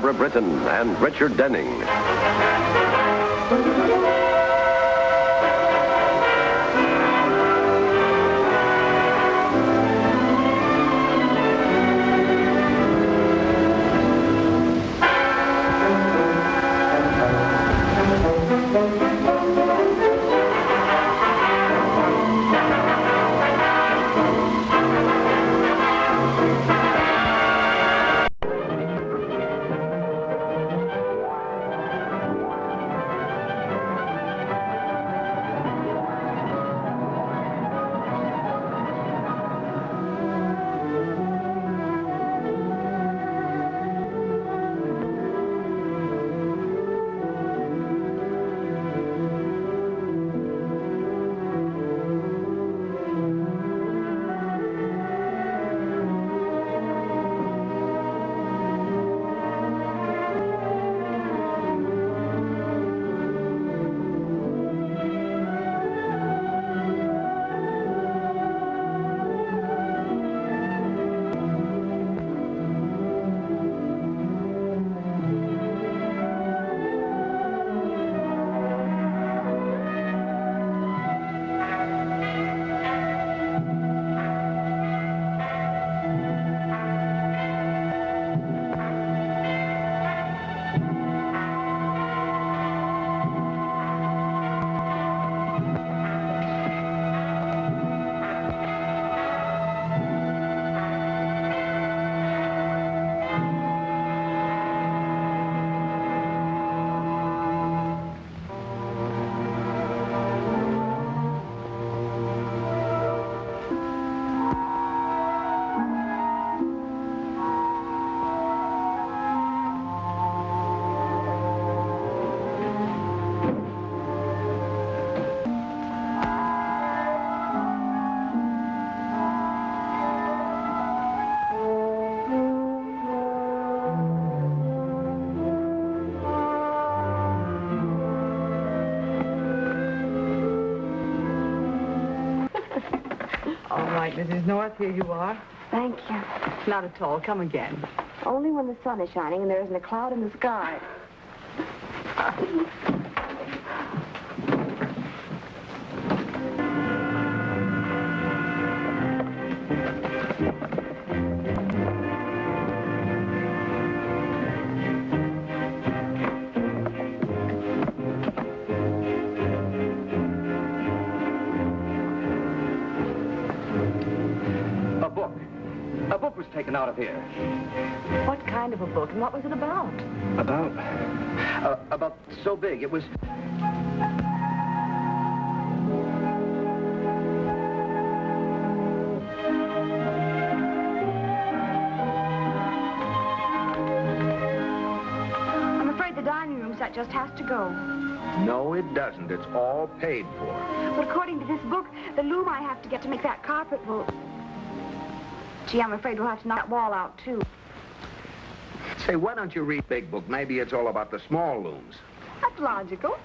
Barbara Britton and Richard Denning. Mrs. North, here you are. Thank you. Not at all. Come again. Only when the sun is shining and there isn't a cloud in the sky. Taken out of here. What kind of a book, and what was it about? About so big. It was... I'm afraid the dining room set just has to go. No, it doesn't. It's all paid for. But according to this book, the loom I have to get to make that carpet will... Gee, I'm afraid we'll have to knock that wall out, too. Say, why don't you read Big Book? Maybe it's all about the small looms. That's logical.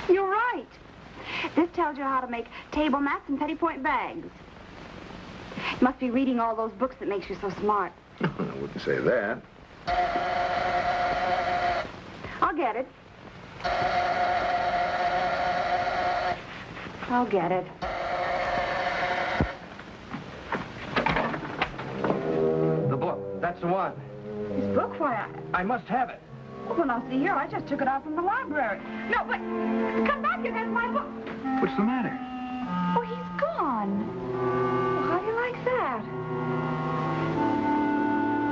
You're right. This tells you how to make table mats and pettipoint bags. You must be reading all those books that makes you so smart. I wouldn't say that. I'll get it. I'll get it. The book. That's the one. This book? Why, I must have it. well, now, see here, I just took it out from the library. No, wait. Come back here. That's my book. What's the matter? Oh, he's gone. Well, how do you like that?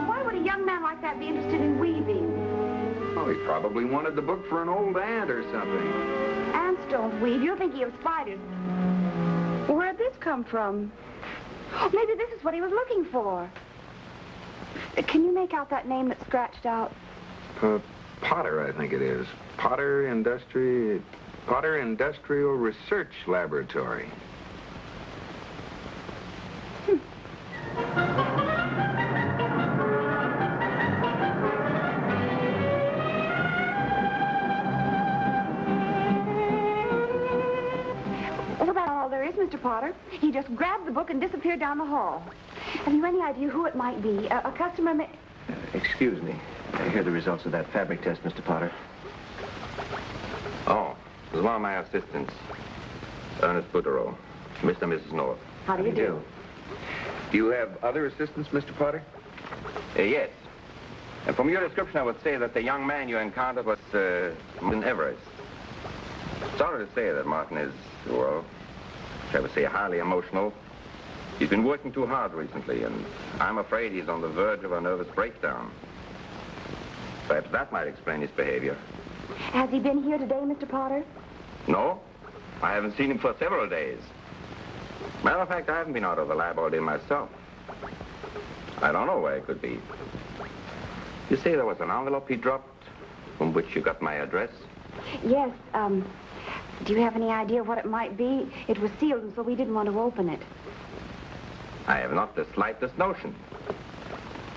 Why would a young man like that be interested in weaving? Oh, he probably wanted the book for an old aunt or something. Ants don't weave. You're thinking of spiders. Where'd this come from? Oh, maybe this is what he was looking for. Can you make out that name that's scratched out? Potter, I think it is. Potter Industrial Research Laboratory. Well, that's all there is, Mr. Mr. Potter. He just grabbed the book and disappeared down the hall. Have you any idea who it might be? A customer may... Excuse me. I hear the results of that fabric test, Mr. Potter. Oh, this is one of my assistants. Ernest Boudreau. Mr. and Mrs. North. How do you do? Do you have other assistants, Mr. Potter? Yes. And from your description, I would say that the young man you encountered was, Martin Everest. Sorry to say that Martin is, well, shall we say, highly emotional. He's been working too hard recently, and I'm afraid he's on the verge of a nervous breakdown. Perhaps that might explain his behavior. Has he been here today, Mr. Potter? No, I haven't seen him for several days. Matter of fact, I haven't been out of the lab all day myself. I don't know where he could be. You say there was an envelope he dropped from which you got my address? Yes, do you have any idea what it might be? It was sealed, and so we didn't want to open it. I have not the slightest notion.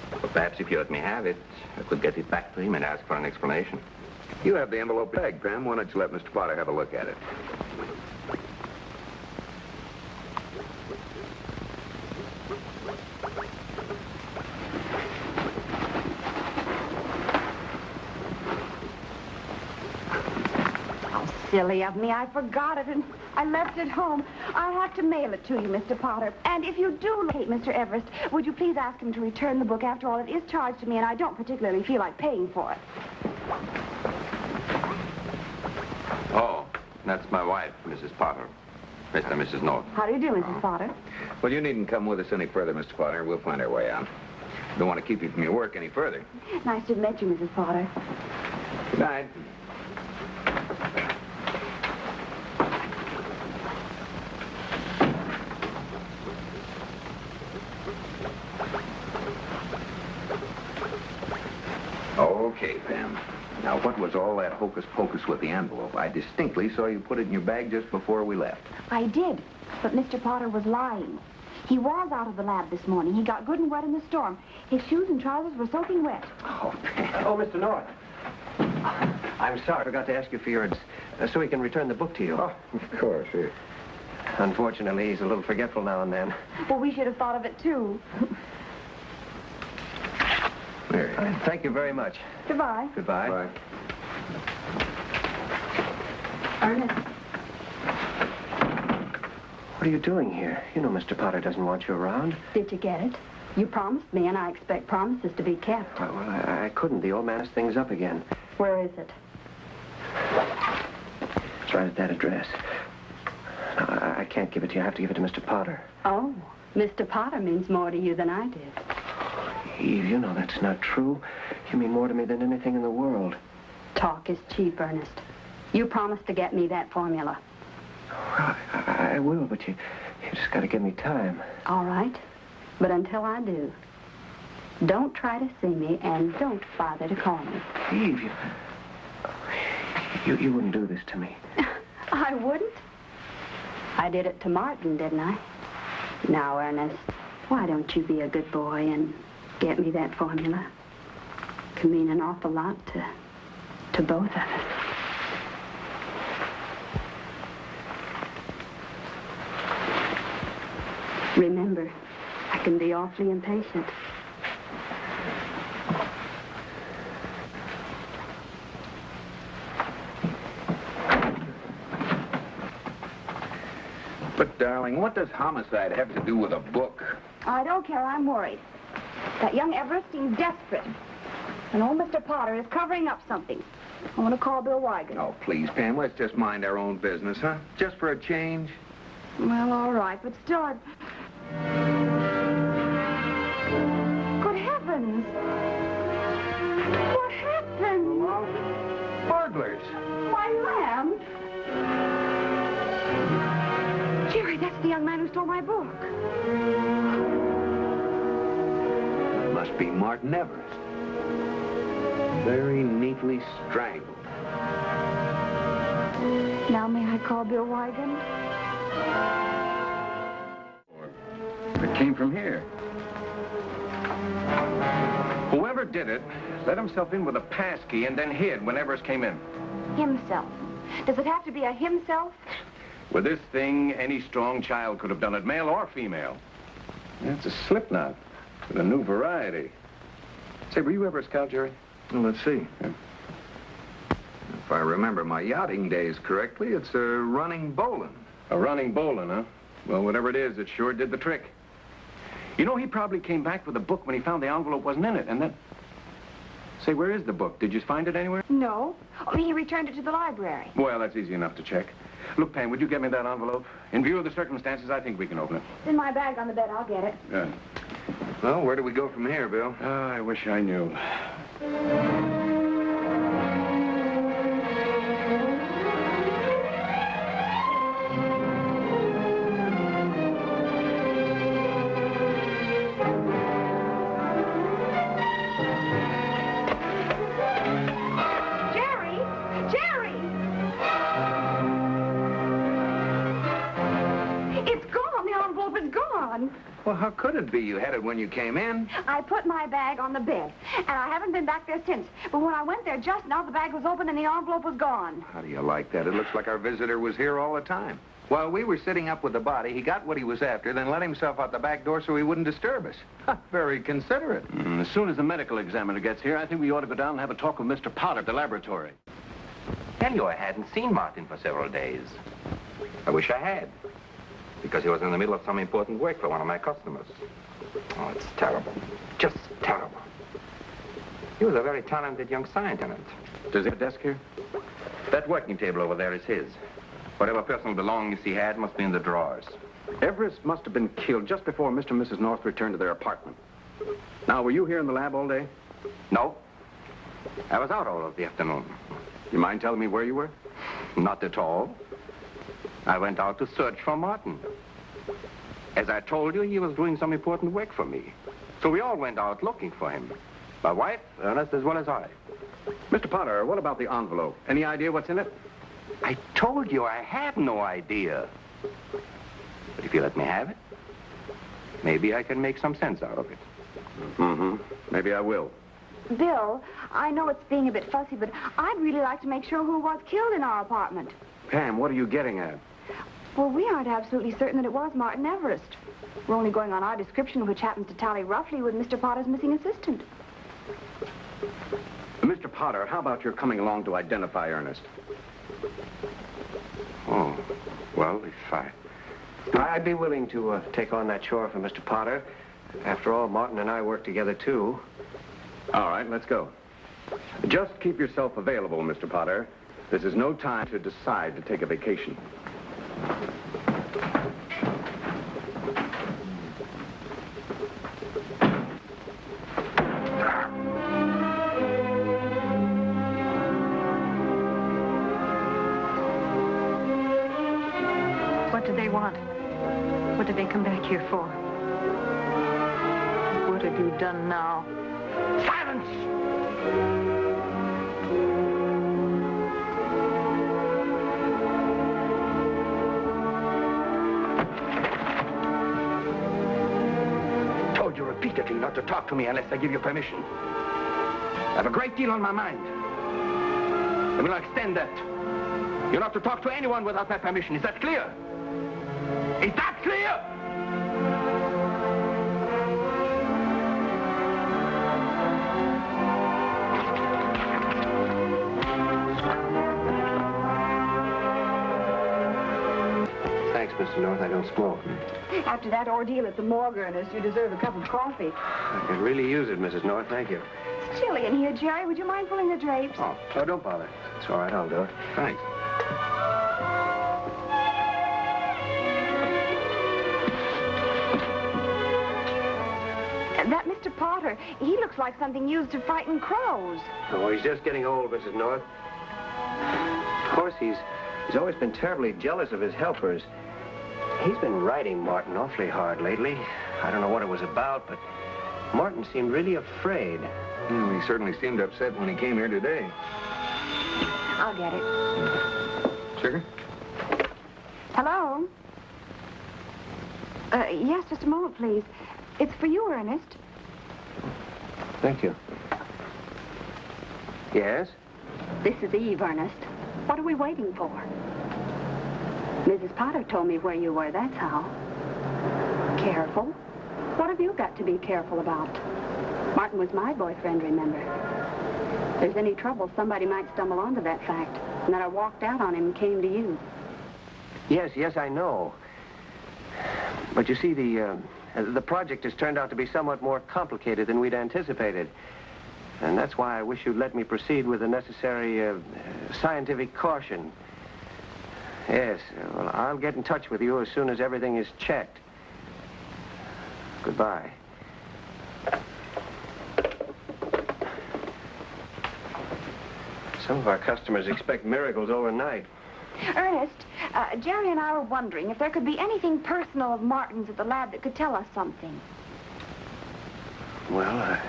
But perhaps if you let me have it, I could get it back to him and ask for an explanation. You have the envelope bag, Pam. Why don't you let Mr. Potter have a look at it? Silly of me, I forgot it, and I left it home. I'll have to mail it to you, Mr. Potter. And if you do locate Mr. Everest, would you please ask him to return the book? After all, it is charged to me, and I don't particularly feel like paying for it. Oh, that's my wife, Mrs. Potter. Mr. and Mrs. North. How do you do, Mrs. Potter? Well, you needn't come with us any further, Mr. Potter. We'll find our way out. Don't want to keep you from your work any further. Nice to have met you, Mrs. Potter. Good night. Okay, Pam. Now, what was all that hocus-pocus with the envelope? I distinctly saw you put it in your bag just before we left. I did, but Mr. Potter was lying. He was out of the lab this morning. He got good and wet in the storm. His shoes and trousers were soaking wet. Oh, Pam. Oh, Mr. North. I'm sorry. I forgot to ask you for yours so he can return the book to you. Oh, of course, yes. Unfortunately, he's a little forgetful now and then. Well, we should have thought of it, too. There. Thank you very much. Goodbye. Goodbye. Bye. Ernest. What are you doing here? You know Mr. Potter doesn't want you around. Did you get it? You promised me, and I expect promises to be kept. Well, I couldn't. The old man has things up again. Where is it? It's right at that address. No, I can't give it to you. I have to give it to Mr. Potter. Oh, Mr. Potter means more to you than I did. Eve, you know that's not true. You mean more to me than anything in the world. Talk is cheap, Ernest. You promised to get me that formula. Well, I will, but you just got to give me time. All right. But until I do, don't try to see me and don't bother to call me. Eve, you wouldn't do this to me. I wouldn't. I did it to Martin, didn't I? Now, Ernest, why don't you be a good boy and get me that formula? It can mean an awful lot to both of us. Remember, I can be awfully impatient. But, darling, what does homicide have to do with a book? I don't care. I'm worried. That young Everest seems desperate. And old Mr. Potter is covering up something. I want to call Bill Weigand. Oh, please, Pam, let's just mind our own business, huh? Just for a change. Well, all right, but still, Good heavens! What happened? Burglars. My lamb? Jerry, that's the young man who stole my book. Must be Martin Everest. Very neatly strangled. Now may I call Bill Weigand? It came from here. Whoever did it let himself in with a pass key and then hid when Everest came in. Himself. Does it have to be a himself? With this thing, any strong child could have done it, male or female. It's a slip knot with a new variety. Say, were you ever a scout, Jerry? Well, let's see. If I remember my yachting days correctly, it's a running bowline. A running bowline, huh? Well, whatever it is, it sure did the trick. You know, he probably came back with the book when he found the envelope wasn't in it, and then... Say, where is the book? Did you find it anywhere? No. He returned it to the library. Well, that's easy enough to check. Look, Pam, would you get me that envelope? In view of the circumstances, I think we can open it. It's in my bag on the bed. I'll get it. Good. Well, where do we go from here, Bill? Oh, I wish I knew. Well, how could it be? You had it when you came in. I put my bag on the bed, and I haven't been back there since. But when I went there just now, the bag was open and the envelope was gone. How do you like that? It looks like our visitor was here all the time. While we were sitting up with the body, he got what he was after, then let himself out the back door so he wouldn't disturb us. Very considerate. As soon as the medical examiner gets here, I think we ought to go down and have a talk with Mr. Potter at the laboratory. Tell you, I hadn't seen Martin for several days. I wish I had, because he was in the middle of some important work for one of my customers. Oh, it's terrible. Just terrible. He was a very talented young scientist. Does he have a desk here? That working table over there is his. Whatever personal belongings he had must be in the drawers. Everest must have been killed just before Mr. and Mrs. North returned to their apartment. Now, were you here in the lab all day? No. I was out all of the afternoon. You mind telling me where you were? Not at all. I went out to search for Martin. As I told you, he was doing some important work for me. So we all went out looking for him. My wife, Ernest, as well as I. Mr. Potter, what about the envelope? Any idea what's in it? I told you I have no idea. But if you let me have it, maybe I can make some sense out of it. Mm-hmm. Maybe I will. Bill, I know it's being a bit fussy, but I'd really like to make sure who was killed in our apartment. Pam, what are you getting at? Well, we aren't absolutely certain that it was Martin Everest. We're only going on our description, which happens to tally roughly with Mr. Potter's missing assistant. Mr. Potter, how about your coming along to identify Ernest? Oh, well, I'd be willing to take on that chore for Mr. Potter. After all, Martin and I work together, too. All right, let's go. Just keep yourself available, Mr. Potter. This is no time to decide to take a vacation. What do they want? What did they come back here for? What have you done now? Silence! Told you repeatedly not to talk to me unless I give you permission. I have a great deal on my mind. I will extend that. You're not to talk to anyone without my permission. Is that clear? Is that clear? Thanks, Mr. North. I don't smoke. After that ordeal at the morgue, Ernest, you deserve a cup of coffee. I could really use it, Mrs. North. Thank you. It's chilly in here, Jerry. Would you mind pulling the drapes? Oh, don't bother. It's all right. I'll do it. Thanks. That Mr. Potter, he looks like something used to frighten crows. Oh, he's just getting old, Mrs. North. Of course, he's always been terribly jealous of his helpers. He's been riding Martin awfully hard lately. I don't know what it was about, but Martin seemed really afraid. Well, he certainly seemed upset when he came here today. I'll get it. Sugar? Hello? Yes, just a moment, please. It's for you, Ernest. Thank you. Yes? This is Eve, Ernest. What are we waiting for? Mrs. Potter told me where you were, that's how. Careful? What have you got to be careful about? Martin was my boyfriend, remember? If there's any trouble, somebody might stumble onto that fact. And then I walked out on him and came to you. Yes, I know. But you see, the project has turned out to be somewhat more complicated than we'd anticipated. And that's why I wish you'd let me proceed with the necessary scientific caution. Yes, well, I'll get in touch with you as soon as everything is checked. Goodbye. Some of our customers expect miracles overnight. Ernest, Jerry and I were wondering if there could be anything personal of Martin's at the lab that could tell us something. Well,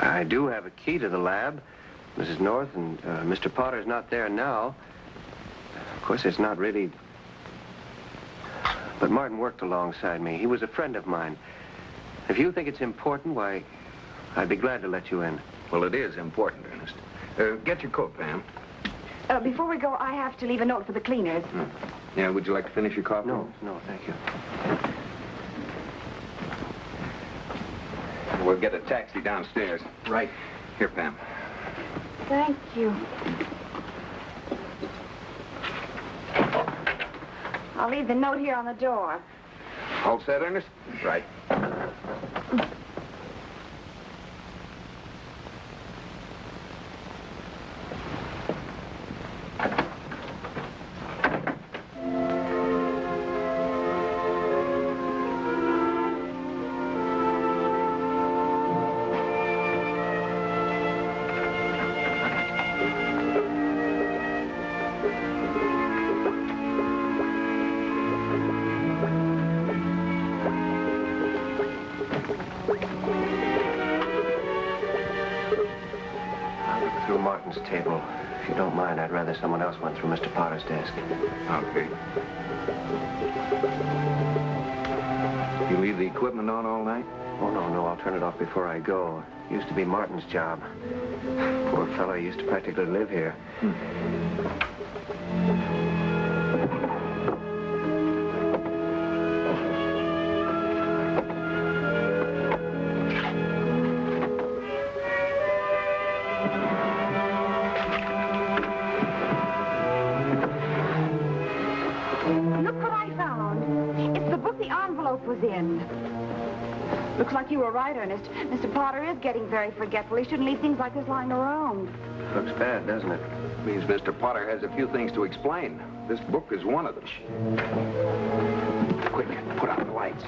I do have a key to the lab. Mrs. North and Mr. Potter's not there now. Of course, it's not really... But Martin worked alongside me. He was a friend of mine. If you think it's important, why, I'd be glad to let you in. Well, it is important, Ernest. Get your coat, Pam. Before we go, I have to leave a note for the cleaners. Yeah, would you like to finish your coffee? No, thank you. We'll get a taxi downstairs. Right. Here, Pam. Thank you. I'll leave the note here on the door. All set, Ernest? Right. Table. If you don't mind, I'd rather someone else went through Mr. Potter's desk. Okay. You leave the equipment on all night? Oh, no, I'll turn it off before I go. It used to be Martin's job. Poor fellow, he used to practically live here. Was in. Looks like you were right, Ernest. Mr. Potter is getting very forgetful. He shouldn't leave things like this lying around. Looks bad, doesn't it? Means Mr. Potter has a few things to explain. This book is one of them. Quick, put out the lights.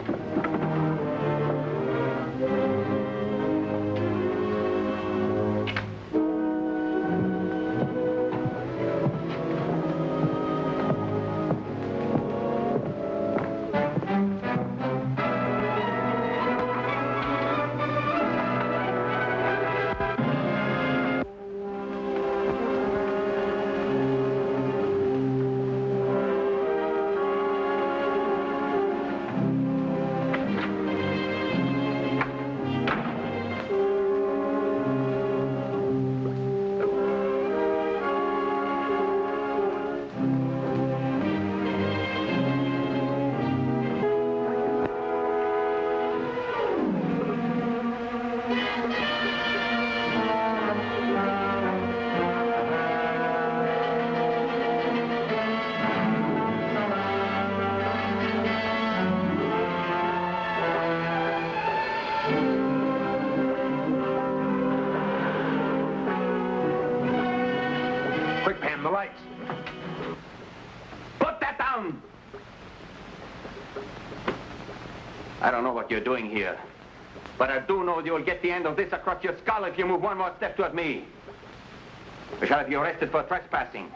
The lights. Put that down! I don't know what you're doing here, but I do know you'll get the end of this across your skull if you move one more step toward me. I shall have you arrested for trespassing.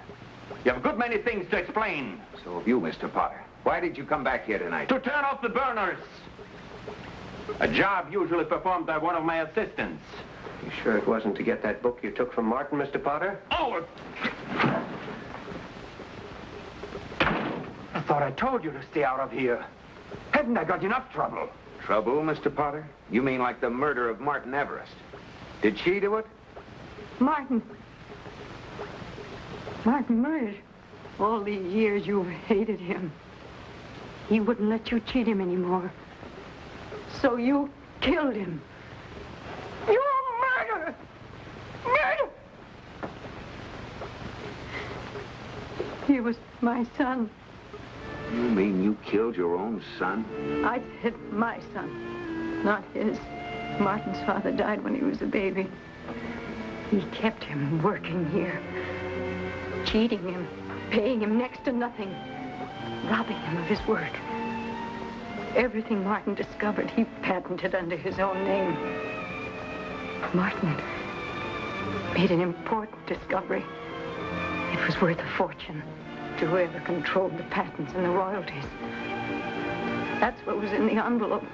You have a good many things to explain. So have you, Mr. Potter. Why did you come back here tonight? To turn off the burners. A job usually performed by one of my assistants. You sure it wasn't to get that book you took from Martin, Mr. Potter? Oh! I thought I told you to stay out of here. Hadn't I got enough trouble? Trouble, Mr. Potter? You mean like the murder of Martin Everest? Did she do it? Martin murdered. All these years you've hated him. He wouldn't let you cheat him anymore. So you killed him. You're a murderer! Murder! He was my son. You mean you killed your own son? I said my son, not his. Martin's father died when he was a baby. He kept him working here, cheating him, paying him next to nothing, robbing him of his work. Everything Martin discovered, he patented under his own name. Martin made an important discovery. It was worth a fortune to whoever controlled the patents and the royalties. That's what was in the envelope.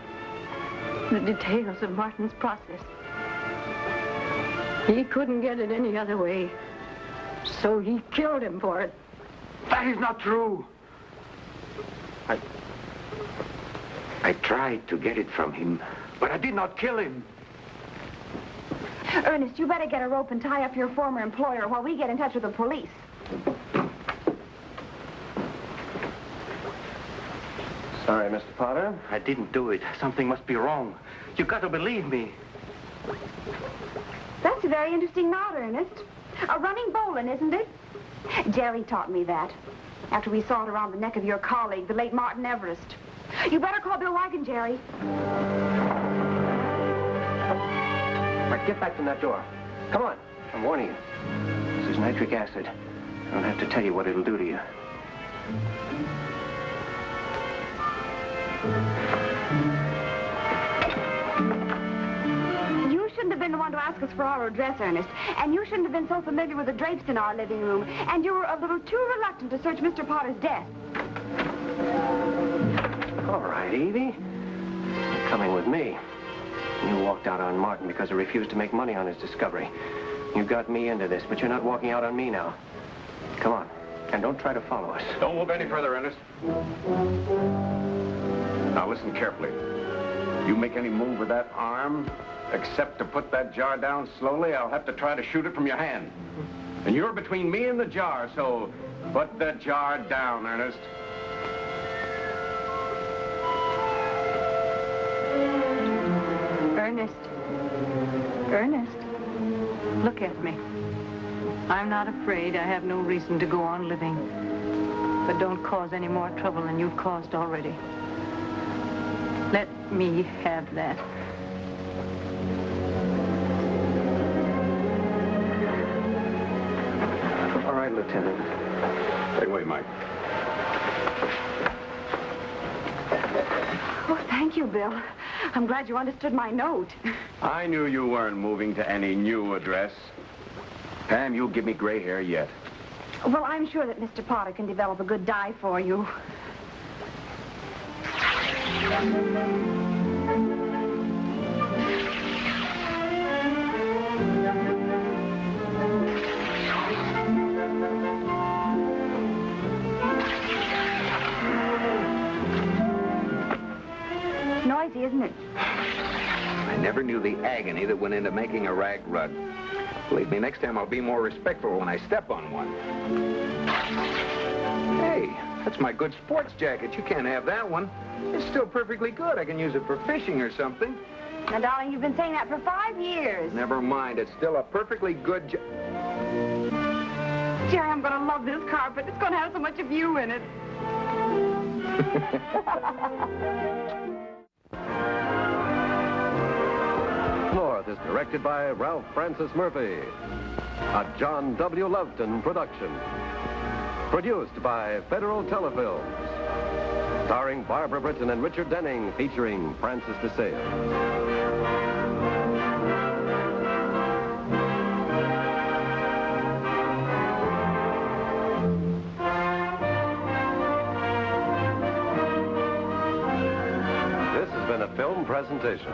The details of Martin's process. He couldn't get it any other way, so he killed him for it. That is not true. I tried to get it from him, but I did not kill him. Ernest, you better get a rope and tie up your former employer while we get in touch with the police. Sorry, Mr. Potter. I didn't do it. Something must be wrong. You got to believe me. That's a very interesting knot, Ernest. A running bowline, isn't it? Jerry taught me that after we saw it around the neck of your colleague, the late Martin Everest. You better call Bill Weigand, Jerry. All right, get back from that door. Come on. I'm warning you. This is nitric acid. I don't have to tell you what it'll do to you. You shouldn't have been the one to ask us for our address, Ernest. And you shouldn't have been so familiar with the drapes in our living room. And you were a little too reluctant to search Mr. Potter's desk. All right, Evie. You're coming with me. You walked out on Martin because he refused to make money on his discovery. You got me into this, but you're not walking out on me now. Come on. And don't try to follow us. Don't move any further, Ernest. Now listen carefully. You make any move with that arm, except to put that jar down slowly, I'll have to try to shoot it from your hand. And you're between me and the jar, so put the jar down, Ernest. Ernest, look at me. I'm not afraid. I have no reason to go on living. But don't cause any more trouble than you've caused already. Let me have that. All right, Lieutenant. Take away, Mike. Oh, thank you, Bill. I'm glad you understood my note. I knew you weren't moving to any new address. Pam, you'll give me gray hair yet. Well, I'm sure that Mr. Potter can develop a good dye for you. Noisy, isn't it? I never knew the agony that went into making a rag rug. Believe me, next time I'll be more respectful when I step on one. Hey, that's my good sports jacket. You can't have that one. It's still perfectly good. I can use it for fishing or something. Now, darling, you've been saying that for 5 years. Never mind. It's still a perfectly good Jerry, I'm going to love this carpet. It's going to have so much of you in it. North is directed by Ralph Francis Murphy. A John W. Loveton production. Produced by Federal Telefilms. Starring Barbara Britton and Richard Denning, featuring Francis DeSale. This has been a film presentation.